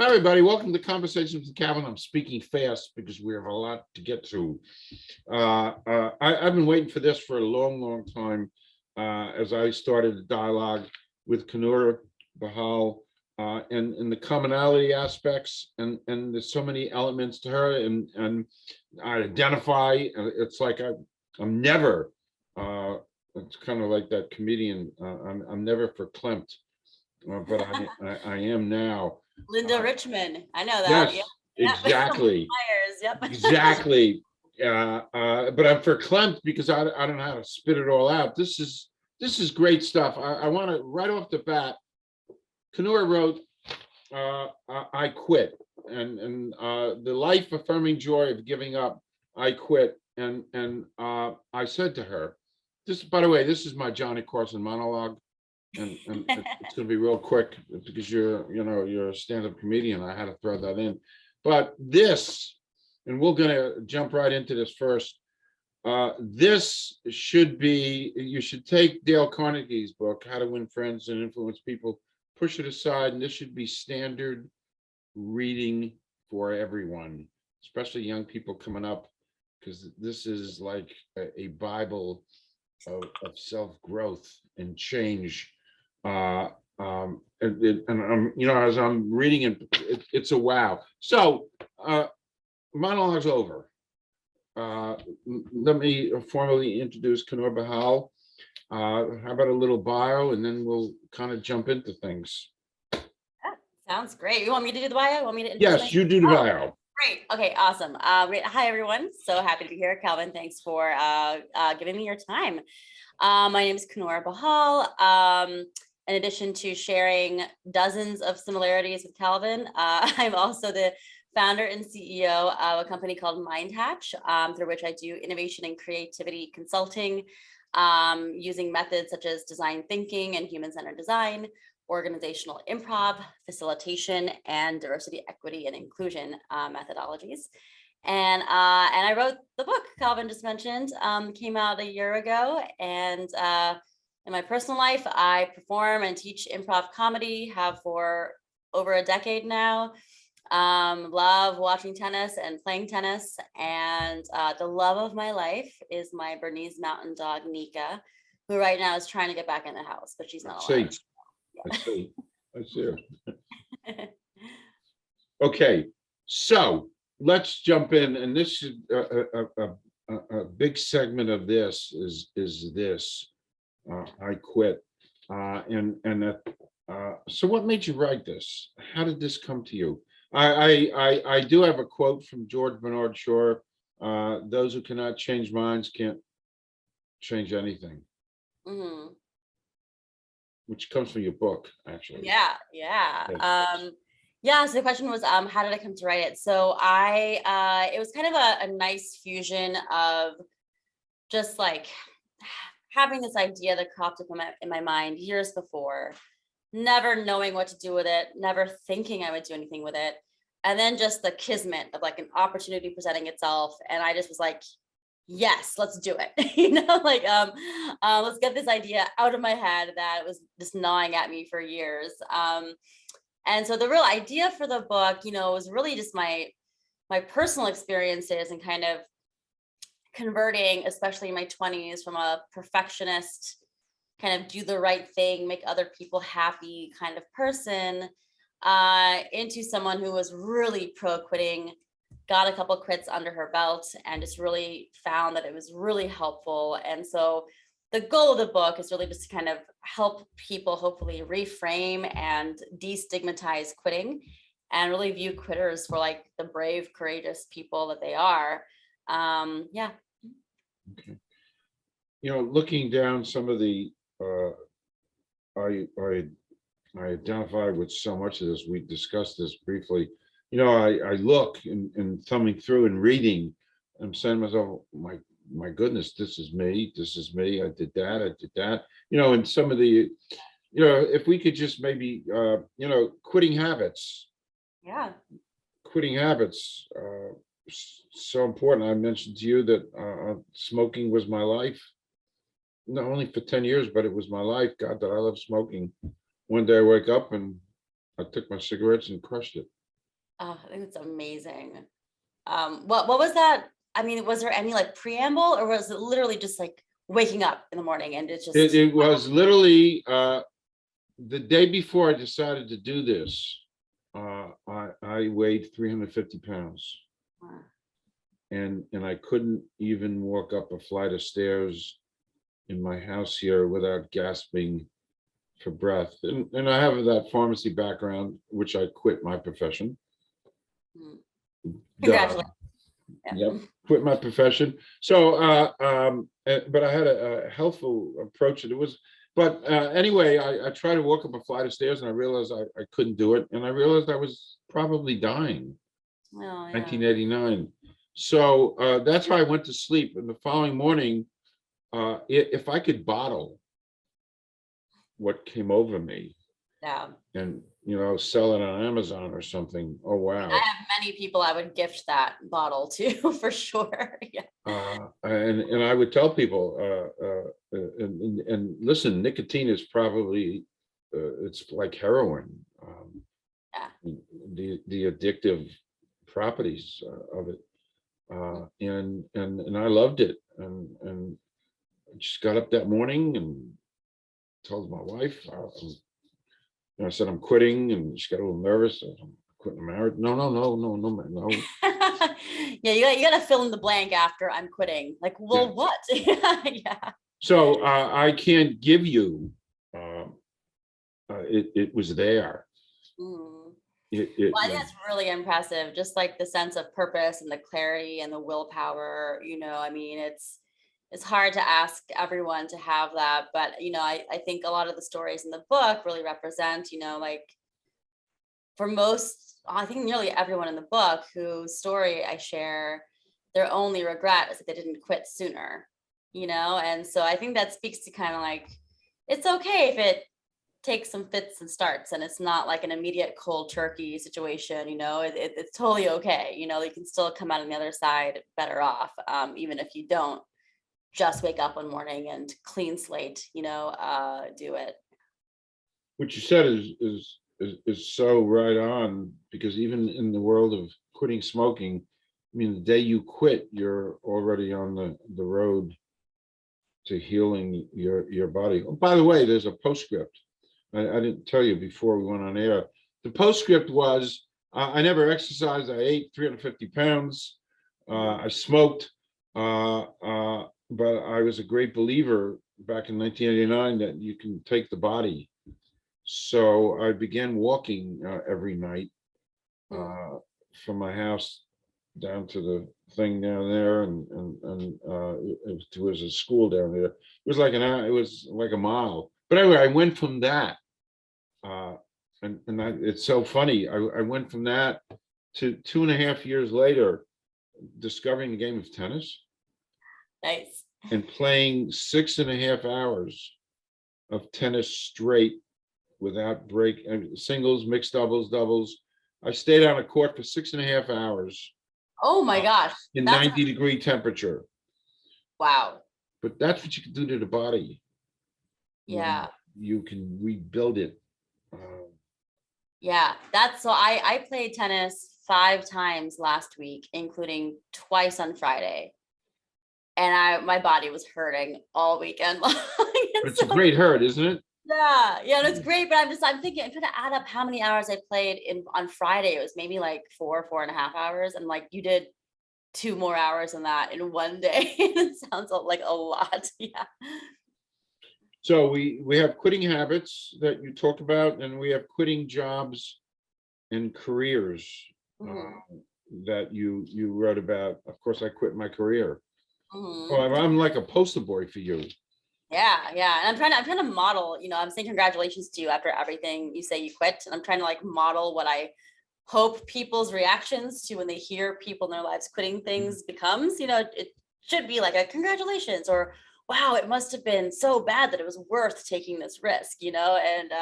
Hi, everybody. Welcome to Conversations with Calvin. I'm speaking fast because we have a lot to get through. I've been waiting for this for a long, long time as I started a dialogue with Coonoor Behal and the commonality aspects, and there's so many elements to her, and I identify. It's like I'm never. It's kind of like that comedian. I'm never verklempt, but I am now. Linda Richmond. I know that. Yep. Yes, Yep. exactly. Myers. Yep. Exactly. But I'm verklempt because I don't know how to spit it all out. This is great stuff. I want to right off the bat. Coonoor wrote, "I quit," and the life-affirming joy of giving up. I quit, and I said to her, "This, by the way, this is my Johnny Carson monologue, and it's going to be real quick because you're a stand-up comedian. I had to throw that in, but this, and we're going to jump right into this first. This should be, you should take Dale Carnegie's book, How to Win Friends and Influence People, push it aside, and this should be standard reading for everyone, especially young people coming up, because this is like a Bible of self-growth and change. And I'm, as I'm reading it's a wow. So monologue's over. Let me formally introduce Coonoor Behal. How about a little bio, and then we'll kind of jump into things. Sounds great. You want me to do the bio? You want me to introduce Yes, myself? you do the bio. Great. Okay, awesome. Hi, everyone. So happy to be here. Calvin, thanks for giving me your time. My name is Coonoor Behal. In addition to sharing dozens of similarities with Calvin, I'm also the founder and CEO of a company called Mindhatch, through which I do innovation and creativity consulting, using methods such as design thinking and human-centered design, organizational improv, facilitation, and diversity, equity, and inclusion methodologies. And I wrote the book Calvin just mentioned, came out a year ago. And in my personal life, I perform and teach improv comedy, have for over a decade now. Love watching tennis and playing tennis. And the love of my life is my Bernese mountain dog, Nika, who right now is trying to get back in the house, but she's not allowed. I see. Okay, so let's jump in, and this is a big segment of this is this. I quit, so what made you write this? How did this come to you? I do have a quote from George Bernard Shaw. Those who cannot change minds can't change anything. Mm-hmm. Which comes from your book, actually. Yeah. So the question was, how did I come to write it? So it was kind of a nice fusion of just like having this idea that cropped up in my mind years before, never knowing what to do with it, never thinking I would do anything with it. And then just the kismet of like an opportunity presenting itself. And I just was like, yes, let's do it. Let's get this idea out of my head that was just gnawing at me for years. And so the real idea for the book, was really just my personal experiences and kind of converting, especially in my 20s, from a perfectionist, kind of do the right thing, make other people happy kind of person, into someone who was really pro quitting, got a couple quits under her belt, and just really found that it was really helpful. And so the goal of the book is really just to kind of help people hopefully reframe and destigmatize quitting and really view quitters for like the brave, courageous people that they are. Yeah. Okay. Looking down some of the, I identify with so much of this. We discussed this briefly. I look and thumbing through and reading. I'm saying to myself, my goodness, this is me. I did that. And some of the, if we could just maybe, quitting habits. Yeah. Quitting habits, so important. I mentioned to you that smoking was my life, not only for 10 years, but it was my life. God, that I love smoking. One day I wake up and I took my cigarettes and crushed it. Oh, I think it's amazing. What was that? I mean, was there any like preamble, or was it literally just like waking up in the morning and it's It, just, it was literally the day before I decided to do this. I weighed 350 pounds, uh, and I couldn't even walk up a flight of stairs in my house here without gasping for breath. And I have that pharmacy background, which I quit my profession. mm, Duh. congratulations. Yep, quit my profession. So, but I had a healthful approach. It was, but anyway, I tried to walk up a flight of stairs, and I realized I couldn't do it, and I realized I was probably dying. Oh, yeah. 1989. So that's how I went to sleep. And the following morning, if I could bottle what came over me Yeah. and sell it on Amazon or something, oh I wow. have many people I would gift that bottle to for sure. Yeah. And I would tell people, and listen, nicotine is probably it's like heroin. Yeah. The addictive properties of it, Mm. and I loved it, and I just got up that morning and told my wife, I said I'm quitting, and she got a little nervous. I said, I'm quitting the marriage. No, no, no, no, no, man, no. Yeah, you gotta fill in the blank after I'm quitting. Like, Yeah. well, what? Yeah. So I can't give you. It was there. Mm. It Well, I think was. that's really impressive. Just like the sense of purpose and the clarity and the willpower, I mean, it's hard to ask everyone to have that, but I think a lot of the stories in the book really represent, like for most, I think nearly everyone in the book whose story I share, their only regret is that they didn't quit sooner, and so I think that speaks to kind of like it's okay if it takes some fits and starts and it's not like an immediate cold turkey situation. It's totally okay. You can still come out on the other side better off, even if you don't just wake up one morning and clean slate, do it. What you said is so right on, because even in the world of quitting smoking, I mean, the day you quit, you're already on the road to healing your body. Oh, by the way, there's a postscript. I didn't tell you before we went on air. The postscript was I never exercised. I ate 350 pounds. I smoked, but I was a great believer back in 1989 that you can take the body. So I began walking every night Mm. uh, from my house down to the thing down there, and it was a school down there. It was like an hour, it was like a mile. But anyway, I went from that, uh, it's so funny. I went from that to 2.5 years later, discovering the game of tennis Nice. and playing 6.5 hours of tennis straight without break, singles, mixed doubles, doubles. I stayed on a court for 6.5 hours Oh my gosh. in That's 90-degree temperature. wow. But that's what you can do to the body when Yeah. you can rebuild it. Um, Yeah. That's so I played tennis 5 times last week, including twice on Friday. And my body was hurting all weekend long. And but it's a so great hurt, isn't it? yeah, and it's great, but I'm thinking, I'm trying to add up how many hours I played on Friday. It was maybe like 4.5 hours. And like you did 2 more hours than that in one day. It sounds like a lot. Yeah. So we have quitting habits that you talk about, and we have quitting jobs and careers Mhm, that you wrote about. Of course, I quit my career. Oh, mhm. I'm like a poster boy for you. Yeah, yeah. And I'm trying to model, I'm saying congratulations to you after everything you say you quit. And I'm trying to like model what I hope people's reactions to when they hear people in their lives quitting things becomes. It should be like a congratulations or wow, it must have been so bad that it was worth taking this risk, and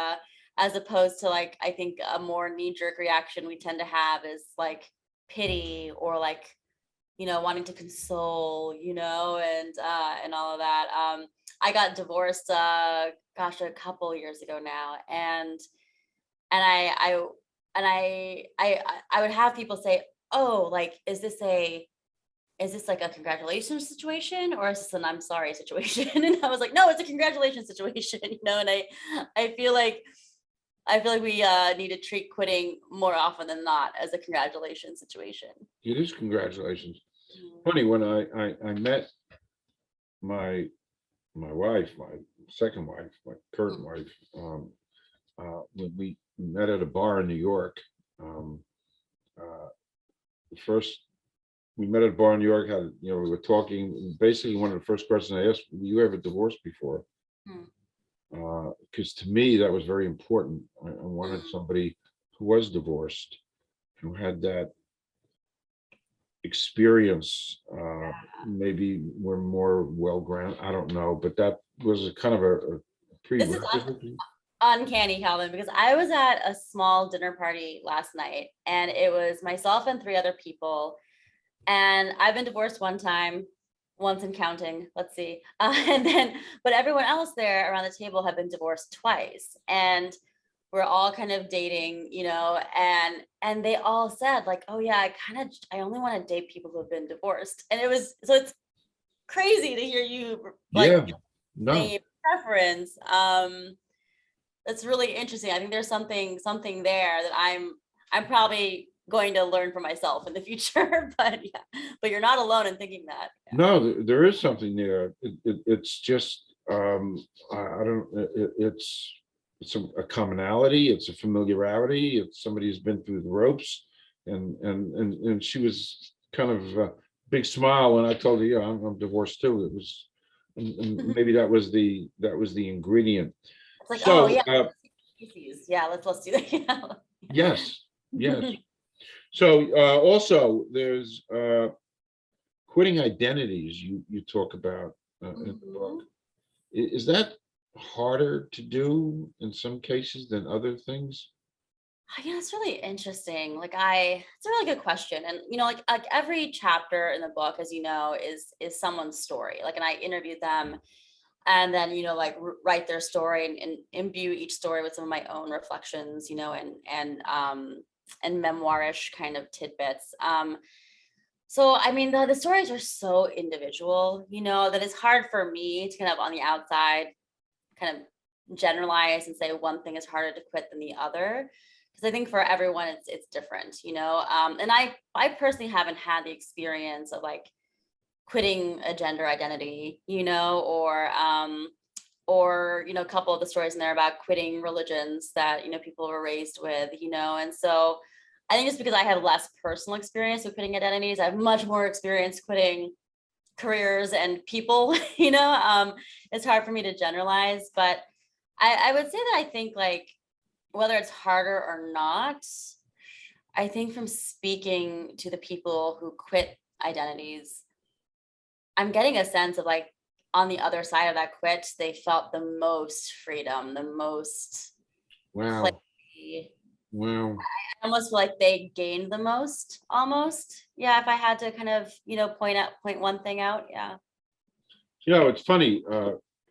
as opposed to like I think a more knee-jerk reaction we tend to have is like pity or like wanting to console, and all of that. I got divorced, gosh, a couple years ago now, and I and I would have people say, oh, like, is this like a congratulations situation, or is this an I'm sorry situation? And I was like, no, it's a congratulations situation, and I feel like we need to treat quitting more often than not as a congratulations situation. It is congratulations. Mhm. Funny, when I met my wife, my second wife, my current Mhm. wife, when we met at a bar in New York. Um, uh, First, we met at a bar in New York. Had we were talking. Basically, one of the first questions I asked, "Were you ever divorced before?" Mm, Because to me, that was very important. I wanted mm. somebody who was divorced, who had that experience. Maybe we're more well grounded. I don't know, but that was a kind of a This is prerequisite. uncanny, Calvin, because I was at a small dinner party last night, and it was myself and three other people. And I've been divorced one time, once and counting. Let's see, but everyone else there around the table had been divorced twice, and we're all kind of dating, and they all said like, "Oh yeah, I only want to date people who have been divorced," and it's crazy to hear you like Yeah, no, same preference. That's really interesting. I think there's something there that I'm probably going to learn for myself in the future. But yeah, but you're not alone in thinking that. Yeah. no, there is something there. It's just I don't. It's a commonality. It's a familiarity. It's somebody who's been through the ropes, and she was kind of big smile when I told her, yeah, I'm divorced too. It was, and maybe that was the ingredient. It's like, oh So yeah, species. Yeah, let's do that. Yeah. yes, yes. So also there's quitting identities you talk about in the book. Mhm. Is that harder to do in some cases than other things? Yeah, it's really interesting. It's a really good question. And like every chapter in the book, as you know, is someone's story. Like, and I interviewed them, and then like write their story, and imbue each story with some of my own reflections, and memoirish kind of tidbits. So I mean, the stories are so individual, that it's hard for me to kind of on the outside kind of generalize and say one thing is harder to quit than the other, because I think for everyone it's different, and I personally haven't had the experience of like quitting a gender identity, or a couple of the stories in there about quitting religions that people were raised with, and so I think just because I have less personal experience with quitting identities, I have much more experience quitting careers and people. It's hard for me to generalize, but I would say that I think like whether it's harder or not, I think from speaking to the people who quit identities, I'm getting a sense of like on the other side of that quit, they felt the most freedom, the most Wow, clarity. wow. I almost feel like they gained the most, almost. Yeah, if I had to kind of, point one thing out. Yeah. It's funny,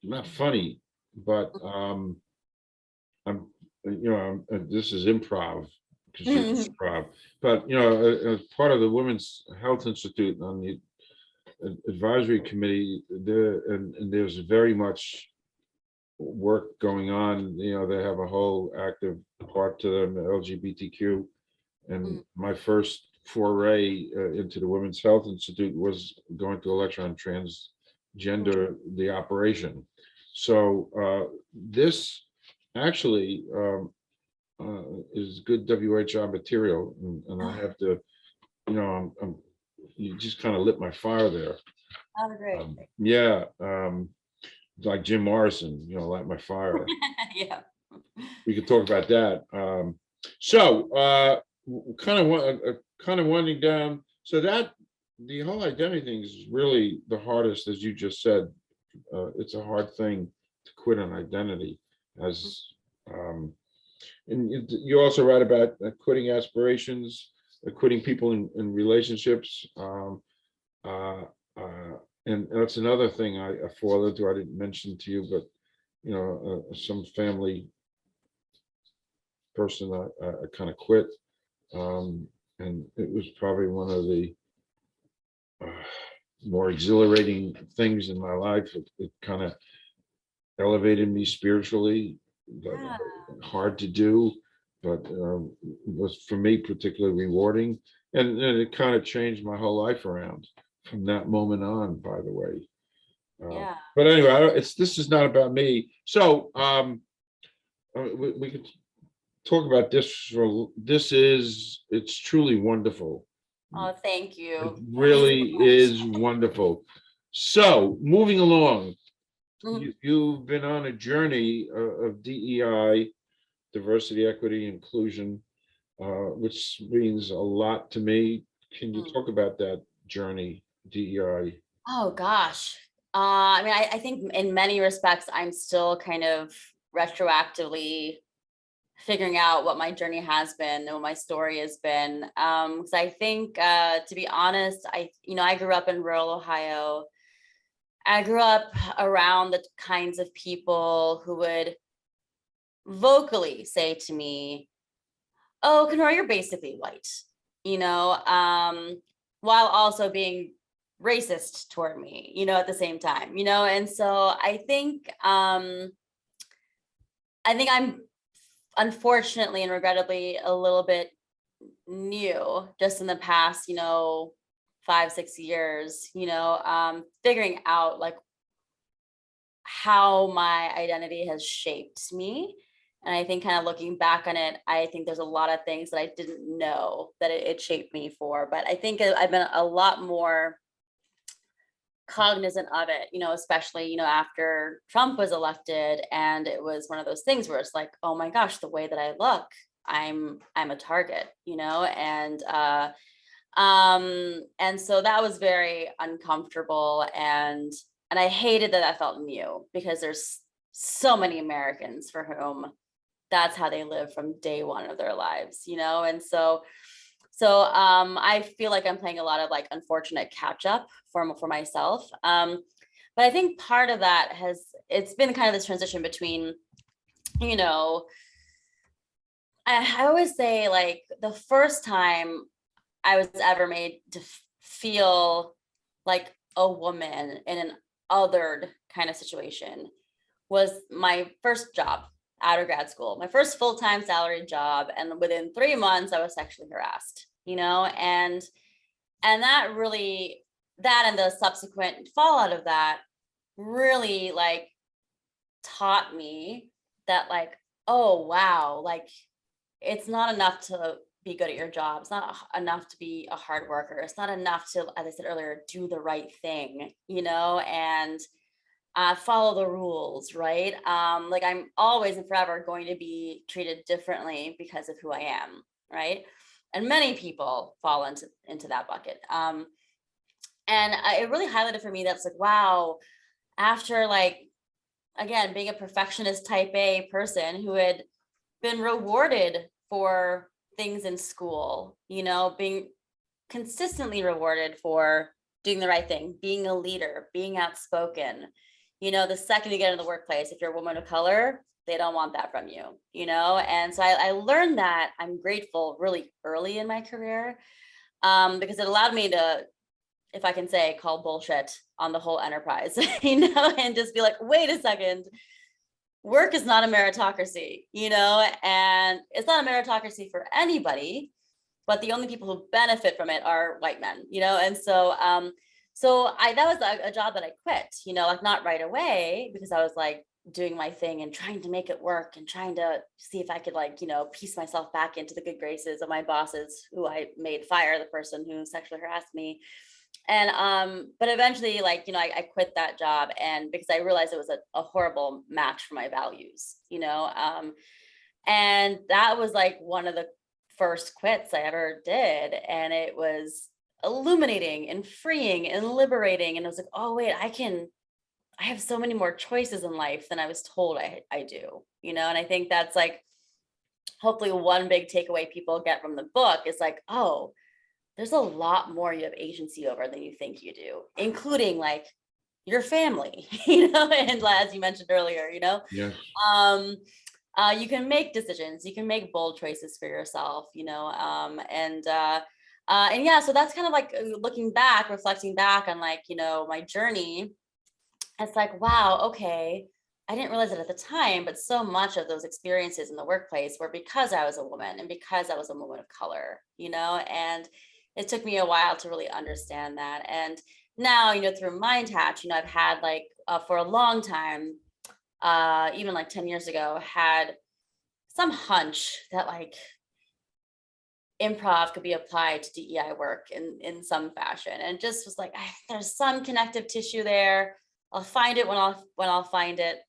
not funny, but I'm, this is improv because you're improv, but as part of the Women's Health Institute on the advisory committee, and there's very much work going on. They have a whole active part to them, the LGBTQ. And Mm, my first foray into the Women's Health Institute was going to a lecture on mm, transgender, the operation. So this actually is good WHI material, and I oh, have to, you just kind of lit my fire there. oh, great. Yeah, like Jim Morrison, light my fire. Yeah. We could talk about that. So, kind of winding down. So that the whole identity thing is really the hardest, as you just said. It's a hard thing to quit an identity, as and you also write about quitting aspirations, quitting people in relationships. Uh, and that's another thing I fall into. I didn't mention to you, but some family person, I kind of quit. And it was probably one of the more exhilarating things in my life. It kind of elevated me spiritually, but Yeah. hard to do, but was for me particularly rewarding. And it kind of changed my whole life around from that moment on, by the way. Yeah. But anyway, this is not about me. So we could talk about this it's truly wonderful. Oh, thank It you. Thank you really so is wonderful. So moving along, much. you've been on a journey of DEI, diversity, equity, inclusion, which means a lot to me. Can you Mhm. talk about that journey, DEI? Oh gosh. I mean, I think in many respects, I'm still kind of retroactively figuring out what my journey has been and what my story has been. Because I think, to be honest, I grew up in rural Ohio. I grew up around the kinds of people who would vocally say to me, "Oh, Coonoor, you're basically white," you know, while also being racist toward me, at the same time, and so I think I'm unfortunately and regrettably a little bit new just in the past, 5, 6 years, figuring out like how my identity has shaped me. And I think kind of looking back on it, I think there's a lot of things that I didn't know that it shaped me for. But I think I've been a lot more cognizant of it, especially, after Trump was elected. And it was one of those things where it's like, oh my gosh, the way that I look, I'm a target, and so that was very uncomfortable, and I hated that I felt new, because there's so many Americans for whom that's how they live from day one of their lives, and so I feel like I'm playing a lot of like unfortunate catch up for myself. But I think part of that it's been kind of this transition between, you know, I always say like the first time I was ever made to feel like a woman in an othered kind of situation was my first job out of grad school, my first full-time salaried job. And within 3 months, I was sexually harassed, and that and the subsequent fallout of that really like taught me that like, oh wow, like it's not enough to be good at your job. It's not enough to be a hard worker. It's not enough to, as I said earlier, do the right thing, and follow the rules, right? Like I'm always and forever going to be treated differently because of who I am, right? And many people fall into that bucket. And it really highlighted for me that's like, wow, after like, again, being a perfectionist type A person who had been rewarded for things in school, being consistently rewarded for doing the right thing, being a leader, being outspoken. The second you get in the workplace, if you're a woman of color, they don't want that from you, And so I learned that. I'm grateful really early in my career, because it allowed me to, if I can say, call bullshit on the whole enterprise, and just be like, wait a second, work is not a meritocracy, and it's not a meritocracy for anybody, but the only people who benefit from it are white men, and so that was a job that I quit, like not right away, because I was like doing my thing and trying to make it work and trying to see if I could like, piece myself back into the good graces of my bosses, who I made fire the person who sexually harassed me. And but eventually, like, I quit that job, and because I realized it was a horrible match for my values, and that was like one of the first quits I ever did. And it was illuminating and freeing and liberating. And I was like, oh wait, I have so many more choices in life than I was told I do, and I think that's like hopefully one big takeaway people get from the book is like, oh, there's a lot more you have agency over than you think you do, including like your family, and as you mentioned earlier, Yes. um, you can make decisions, you can make bold choices for yourself, and yeah, so that's kind of like looking back, reflecting back on like, my journey. It's like, wow, okay. I didn't realize it at the time, but so much of those experiences in the workplace were because I was a woman and because I was a woman of color, and it took me a while to really understand that. And now, through Mindhatch, I've had like for a long time, even like 10 years ago, had some hunch that like improv could be applied to DEI work in some fashion, and just was like, there's some connective tissue there. I'll find it when I'll find it.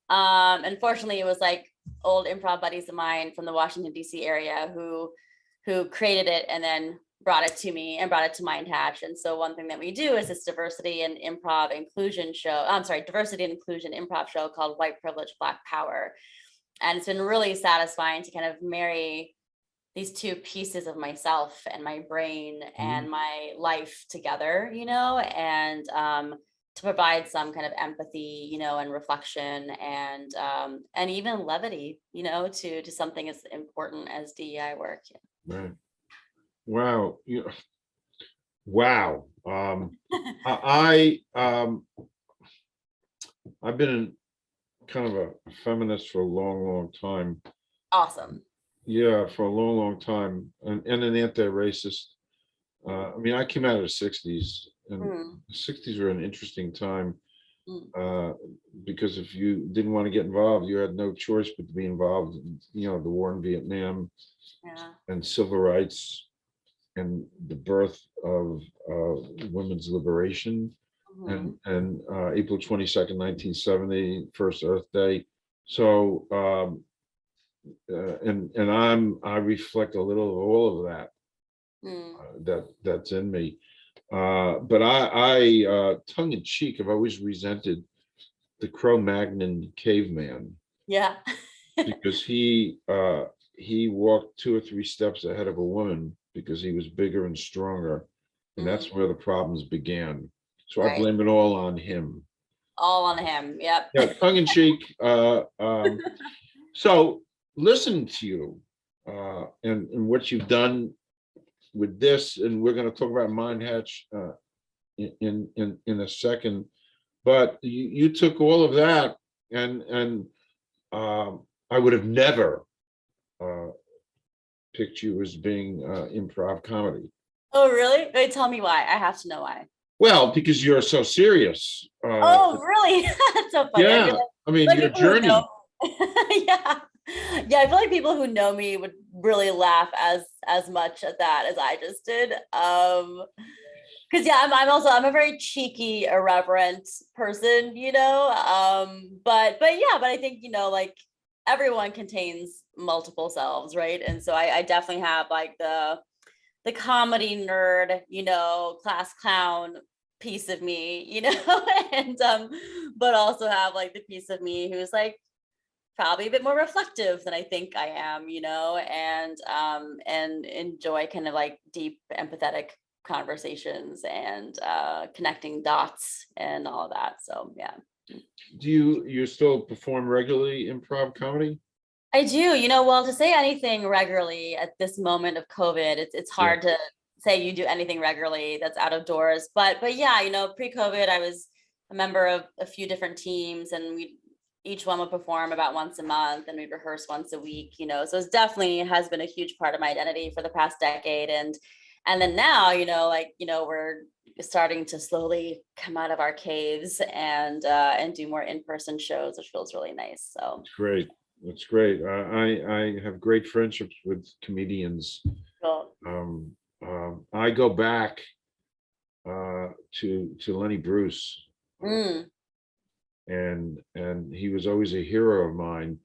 Unfortunately, it was like old improv buddies of mine from the Washington D.C. area who created it and then brought it to me and brought it to Mindhatch. And so one thing that we do is this diversity and improv inclusion show. I'm sorry, diversity and inclusion improv show called White Privilege, Black Power. And it's been really satisfying to kind of marry these two pieces of myself and my brain and my life together, and to provide some kind of empathy, and reflection and even levity, to something as important as DEI work. Right. Wow. Wow. I I've been in kind of a feminist for a long, long time. Awesome. Yeah, for a long, long time, and an anti-racist. I mean, I came out of the 60s, and the 60s were an interesting time because if you didn't want to get involved, you had no choice but to be involved in, the war in Vietnam and civil rights and the birth of women's liberation and April 22nd, 1970, first Earth Day. So, I reflect a little of all of that. That's in me. But I tongue in cheek, I've always resented the Cro-Magnon caveman. Yeah. Because he walked 2 or 3 steps ahead of a woman because he was bigger and stronger. And that's where the problems began. So I blame it all on him. All on him. Yep. Yeah, tongue in cheek. So listening to you and what you've done with this, and we're going to talk about Mindhatch in a second, but you took all of that and I would have never picked you as being improv comedy. Oh, really? Wait, tell me why. I have to know why. Well, because you're so serious. Oh, really? That's so funny. Yeah, I mean, your journey. Yeah. Yeah, I feel like people who know me would really laugh as much at that as I just did. Because yeah, I'm a very cheeky, irreverent person, but I think, like everyone contains multiple selves, right? And so I definitely have like the comedy nerd, class clown piece of me, and but also have like the piece of me who's like probably a bit more reflective than I think I am, and enjoy kind of like deep empathetic conversations and connecting dots and all of that. So yeah. Do you still perform regularly improv comedy? I do, well, to say anything regularly at this moment of COVID, it's hard to say you do anything regularly that's out of doors. But yeah, pre-COVID, I was a member of a few different teams, and each one would perform about once a month, and we'd rehearse once a week. So it's definitely has been a huge part of my identity for the past decade. And then now, we're starting to slowly come out of our caves and do more in-person shows, which feels really nice. So it's great. That's great. I have great friendships with comedians. Cool. I go back to Lenny Bruce, and he was always a hero of mine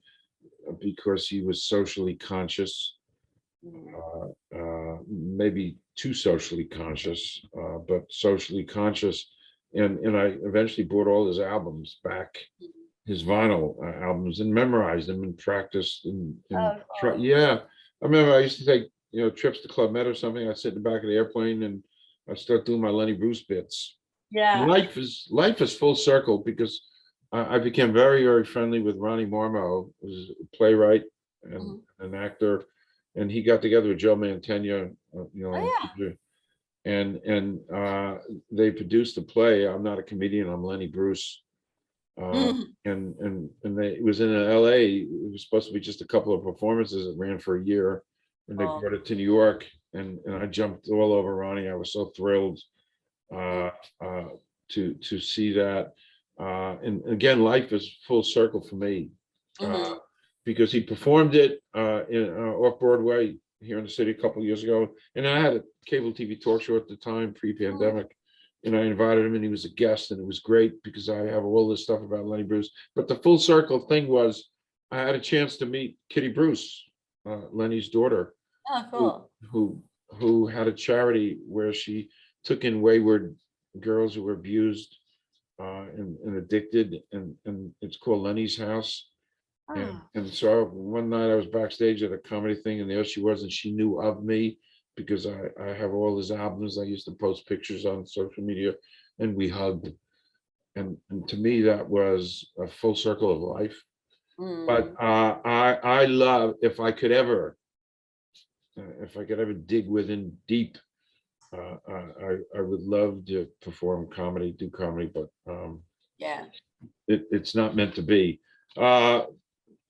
because he was socially conscious, maybe too socially conscious, but socially conscious. And I eventually bought all his albums back. His vinyl albums, and memorized them and practiced yeah. I remember I used to take trips to Club Med or something. I'd sit in the back of the airplane and I'd start doing my Lenny Bruce bits. Yeah. Life is full circle because I became very, very friendly with Ronnie Marmo, who's a playwright and Mhm. an actor, and he got together with Joe Mantegna, Oh yeah. and they produced a play. I'm not a comedian. I'm Lenny Bruce, uh, Mhm. it was in LA. It was supposed to be just a couple of performances. It ran for a year, and they Cool. brought it to New York, and I jumped all over Ronnie. I was so thrilled Mm. uh, uh, to see that. And again, life is full circle for me uh, Mhm. because he performed it off Broadway here in the city a couple of years ago, and I had a cable TV talk show at the time, Mhm. pre-pandemic, and I invited him, and he was a guest, and it was great because I have all this stuff about Lenny Bruce. But the full circle thing was, I had a chance to meet Kitty Bruce, Lenny's daughter, Oh, who cool. who who had a charity where she took in wayward girls who were abused and addicted, and it's called Lenny's House. Oh. And so one night I was backstage at a comedy thing, and there she was, and she knew of me because I have all his albums. I used to post pictures on social media, and we hugged. And to me, that was a full circle of life. But Mm. I love, if I could ever dig within deep, I would love to perform comedy, do comedy, but Yeah. it's not meant to be. Uh,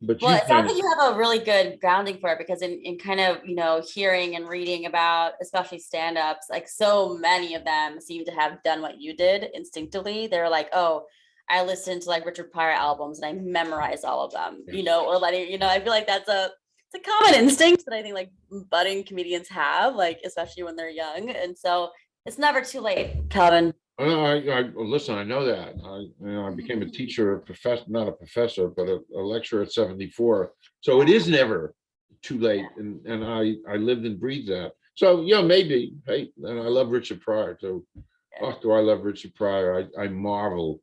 but Well, you it sounds like can, you have a really good grounding for it because in kind of, hearing and reading about, especially stand-ups, like so many of them seem to have done what you did instinctively. They're like, oh, I listened to like Richard Pryor albums and I memorized all of them, yes. or letting, I feel like it's a common instinct that I think like budding comedians have, like especially when they're young. And so it's never too late, Calvin. Listen, I know that. I became a teacher, a professor, not a professor, but a lecturer at 74. So it is never too late. And I lived and breathed that. So yeah, maybe. Hey, and I love Richard Pryor too. Yeah. Oh, do I love Richard Pryor? I marvel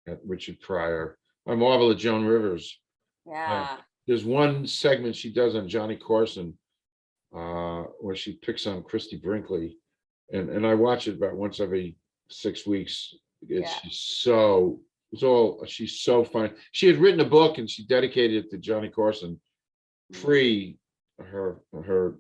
at Richard Pryor. I marvel at Joan Rivers. Uh, Yeah. there's one segment she does on Johnny Carson, where she picks on Christy Brinkley, and I watch it about once every 6 weeks. Yeah. She's so funny. She had written a book and she dedicated it to Johnny Carson, Mm. pre her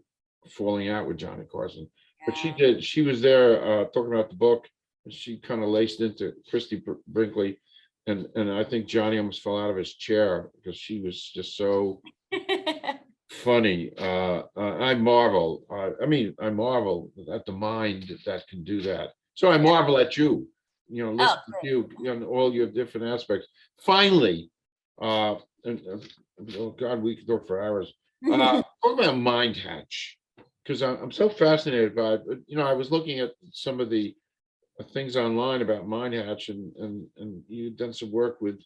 falling out with Johnny Carson. But Yeah. she was there talking about the book, and she kind of laced into Christy Brinkley, and I think Johnny almost fell out of his chair because she was just so funny. I marvel at the mind that can do that. So I Yeah. marvel at you, Oh, listen to great. you, all your different aspects. Finally, uh, oh God, we could talk for hours. Talk about Mindhatch, because I'm so fascinated by it. But, I was looking at some of the things online about Mindhatch, and you've done some work with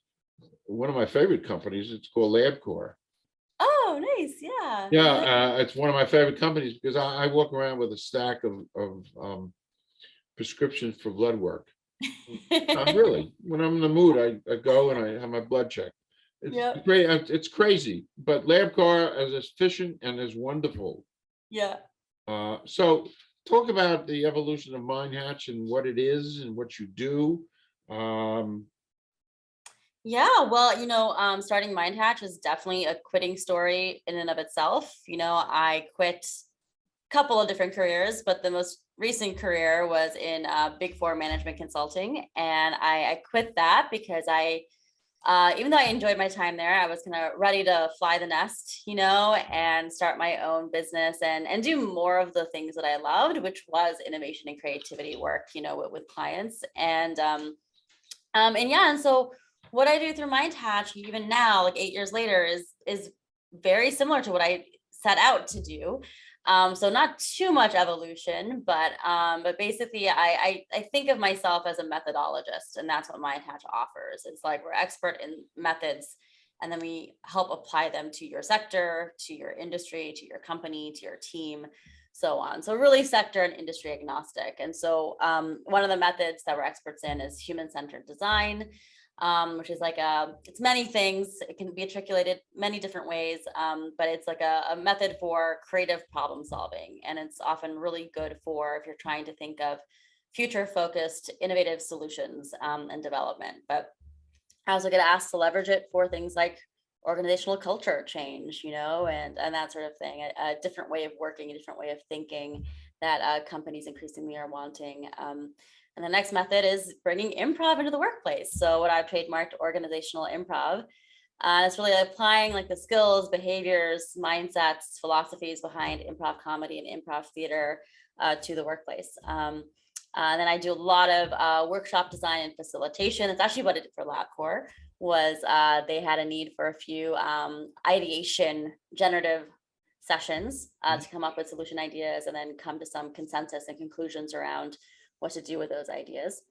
one of my favorite companies. It's called LabCorp. Oh, nice. Yeah. Yeah, Uh-huh. it's one of my favorite companies because I walk around with a stack of prescriptions for blood work. Really, when I'm in the mood, I go and I have my blood checked. It's Yep. great. It's crazy, but LabCar is efficient and is wonderful. Yeah. So talk about the evolution of Mindhatch and what it is and what you do. Um, Yeah. Well, starting Mindhatch is definitely a quitting story in and of itself. I quit a couple of different careers, but the most recent career was in Big Four management consulting, and I quit that because even though I enjoyed my time there, I was kind of ready to fly the nest, and start my own business and do more of the things that I loved, which was innovation and creativity work, with clients. And yeah, and so what I do through Mindhatch, even now, like 8 years later, is very similar to what I set out to do. So not too much evolution, but basically I think of myself as a methodologist, and that's what Mindhatch offers. It's like we're expert in methods, and then we help apply them to your sector, to your industry, to your company, to your team, so on. So really sector and industry agnostic. And so one of the methods that we're experts in is human-centered design, which is it's many things. It can be articulated many different ways, but it's like a method for creative problem solving. And it's often really good for if you're trying to think of future focused, innovative solutions and development. But I also get asked to leverage it for things like organizational culture change, and that sort of thing, a different way of working, a different way of thinking that companies increasingly are wanting. And the next method is bringing improv into the workplace. So what I've trademarked, organizational improv. It's really applying like the skills, behaviors, mindsets, philosophies behind improv comedy and improv theater to the workplace. Then I do a lot of workshop design and facilitation. That's actually what I did for LabCorp. Was they had a need for a few ideation generative sessions to come up with solution ideas and then come to some consensus and conclusions around what to do with those ideas.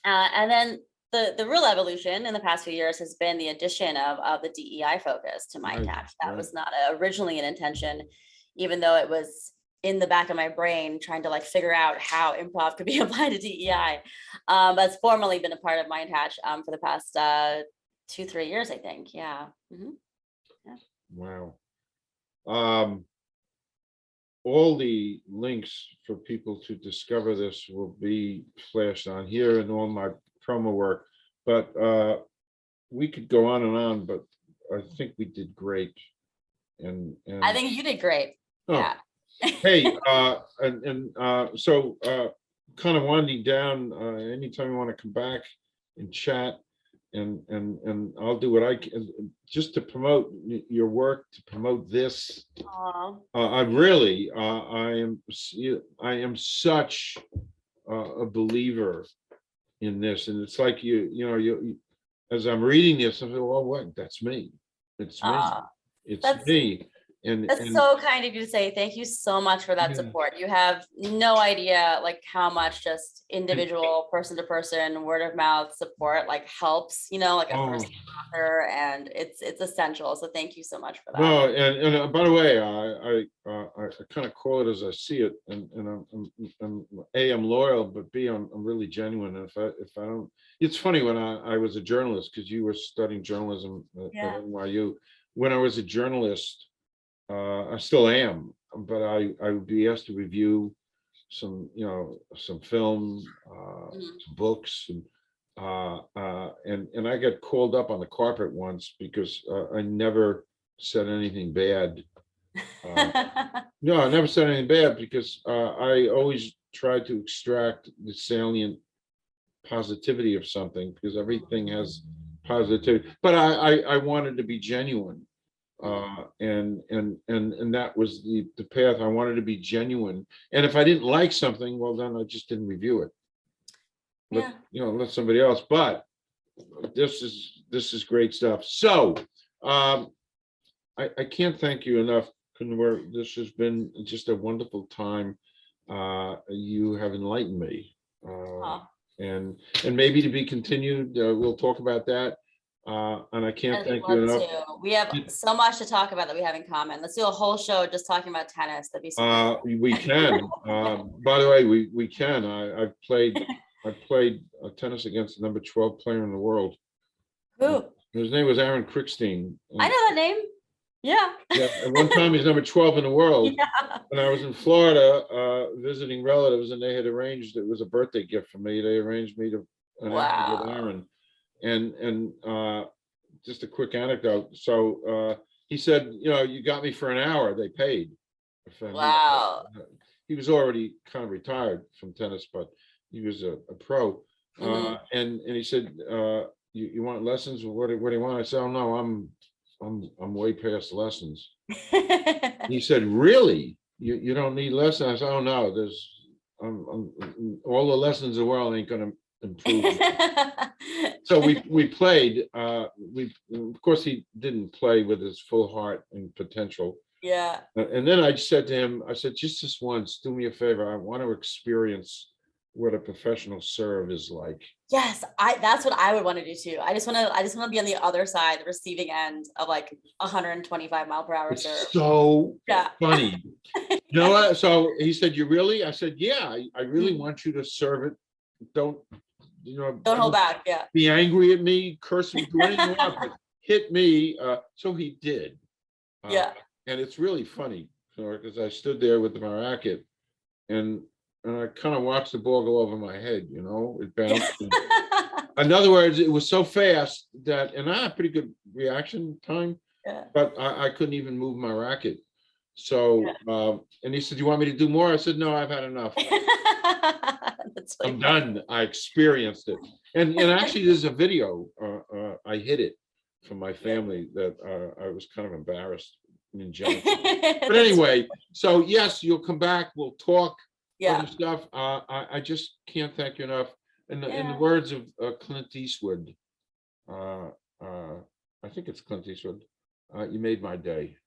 And then the real evolution in the past few years has been the addition of the DEI focus to Mindhatch. That was not originally an intention, even though it was in the back of my brain trying to like figure out how improv could be applied to DEI. That's formally been a part of Mindhatch for the past 2-3 years, I think. Yeah. Wow. All the links for people to discover this will be flashed on here and all my promo work, but we could go on, but I think we did great. And I think you did great. Oh. Yeah. Hey, so kind of winding down, anytime you want to come back and chat, and I'll do what I can just to promote your work, to promote this. I am such a believer in this, and it's like you as I'm reading this, I feel, well, what? That's me. It's me. It's me. And that's so kind of you to say. Thank you so much for that support. You have no idea like how much just individual person to person word of mouth support like helps, like a first author, and it's essential. So thank you so much for that. No, and by the way, I kind of call it as I see it, and I'm I'm loyal, but B, I'm really genuine. And if I don't, it's funny when I was a journalist, because you were studying journalism at NYU. When I was a journalist, I still am, but I would be asked to review some film, some books, and I got called up on the carpet once because I never said anything bad. No, I never said anything bad because I always tried to extract the salient positivity of something, because everything has positivity. But I wanted to be genuine. And that was the path. I wanted to be genuine, and if I didn't like something, well, then I just didn't review it. Let somebody else. But this is great stuff. So I can't thank you enough, Coonoor. This has been just a wonderful time. You have enlightened me, and maybe to be continued. We'll talk about that. And I can't thank you enough. We have so much to talk about that we have in common. Let's do a whole show just talking about tennis. That'd be super cool. We can. By the way, we can. I played tennis against the number 12 player in the world. Who? His name was Aaron Crickstein. I know that name. Yeah. At one time he's number 12 in the world. When I was in Florida visiting relatives, and they had arranged, it was a birthday gift for me. They arranged me to with Aaron. And just a quick anecdote. So he said, you got me for an hour. They paid. Wow. He was already kind of retired from tennis, but he was a pro. And he said, you want lessons? What do you want? I said, oh no, I'm way past lessons. He said, really? You don't need lessons? I said, oh no, there's all the lessons in the world ain't gonna improve. So we played. Of course he didn't play with his full heart and potential. Yeah. And then I said to him, I said, just this once, do me a favor. I want to experience what a professional serve is like. Yes, that's what I would want to do too. I just want to be on the other side, the receiving end of like 125 mile per hour serve. So funny. You know what? So he said, you really? I said, yeah, I really want you to serve it. Don't hold back. Yeah. Be angry at me, curse me, do anything you want, but hit me. So he did. And it's really funny, because I stood there with my racket, and I kind of watched the ball go over my head. It bounced. In other words, it was so fast that, and I had pretty good reaction time, Yeah. but I couldn't even move my racket. So, and he said, "You want me to do more?" I said, "No, I've had enough. That's really I'm funny. done. I experienced it." And actually, there's a video. I hid it from my family that I was kind of embarrassed in Junction. But anyway, so yes, you'll come back. We'll talk Yeah. other stuff. I just can't thank you enough. In the Yeah. words of Clint Eastwood, I think it's Clint Eastwood. You made my day.